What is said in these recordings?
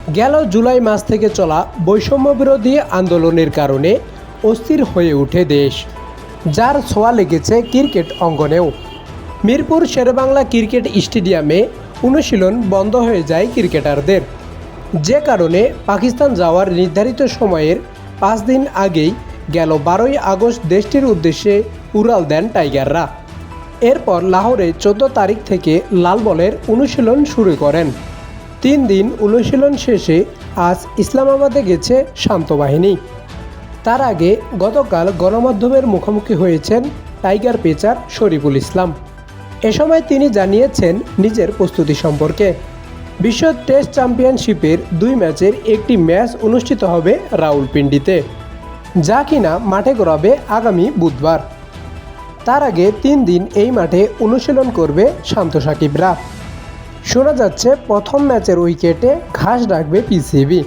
গেল জুলাই মাস থেকে চলা বৈষম্য বিরোধী আন্দোলনের কারণে অস্থির হয়ে ওঠে দেশ, যার ছোঁয়া লেগেছে ক্রিকেট অঙ্গনেও। মিরপুর শেরেবাংলা ক্রিকেট স্টেডিয়ামে অনুশীলন বন্ধ হয়ে যায় ক্রিকেটারদের, যে কারণে পাকিস্তান যাওয়ার নির্ধারিত সময়ের 5 দিন আগেই গেল 12ই আগস্ট দেশটির উদ্দেশ্যে উড়াল দেন টাইগাররা। এরপর লাহোরে 14 তারিখ থেকে লাল বলের অনুশীলন শুরু করেন। 3 দিন অনুশীলন শেষে আজ ইসলামাবাদে গেছে শান্ত বাহিনী। তার আগে গতকাল গণমাধ্যমের মুখোমুখি হয়েছেন টাইগার পেসার শরীফুল ইসলাম। এ সময় তিনি জানিয়েছেন নিজের প্রস্তুতি সম্পর্কে। বিশ্ব টেস্ট চ্যাম্পিয়নশিপের 2 ম্যাচের একটি ম্যাচ অনুষ্ঠিত হবে রাওয়ালপিন্ডিতে, যা কিনা মাঠে গড়াবে আগামী বুধবার। তার আগে 3 দিন এই মাঠে অনুশীলন করবে শান্ত সাকিবরা। শোনা যাচ্ছে প্রথম ম্যাচের উইকেটে ঘাস রাখবে পিসিবি।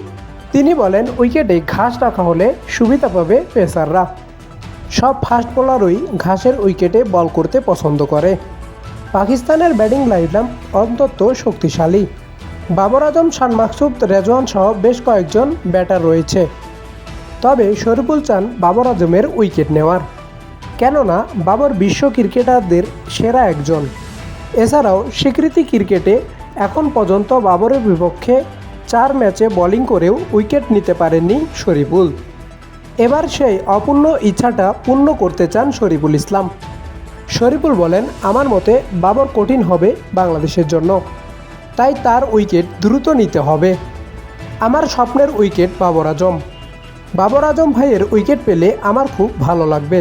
তিনি বলেন, উইকেটে ঘাস রাখা হলে সুবিধা পাবে পেসাররা। সব ফাস্ট বোলারই ঘাসের উইকেটে বল করতে পছন্দ করে। পাকিস্তানের ব্যাটিং লাইনআপ অত্যন্ত শক্তিশালী। বাবর আজম, শান মাকসুদ, রেজওয়ান সহ বেশ কয়েকজন ব্যাটার রয়েছে। তবে শরীফুল চান বাবর আজমের উইকেট নেওয়ার, কেননা বাবর বিশ্ব ক্রিকেটারদের সেরা একজন। এছাড়াও স্বীকৃতি ক্রিকেটে এখন পর্যন্ত বাবরের বিপক্ষে 4 ম্যাচে বোলিং করেও উইকেট নিতে পারেননি শরীফুল। এবার সেই অপূর্ণ ইচ্ছাটা পূর্ণ করতে চান শরীফুল ইসলাম। শরীফুল বলেন, আমার মতে বাবর কঠিন হবে বাংলাদেশের জন্য, তাই তার উইকেট দ্রুত নিতে হবে। আমার স্বপ্নের উইকেট বাবর আজম। বাবর আজম ভাইয়ের উইকেট পেলে আমার খুব ভালো লাগবে।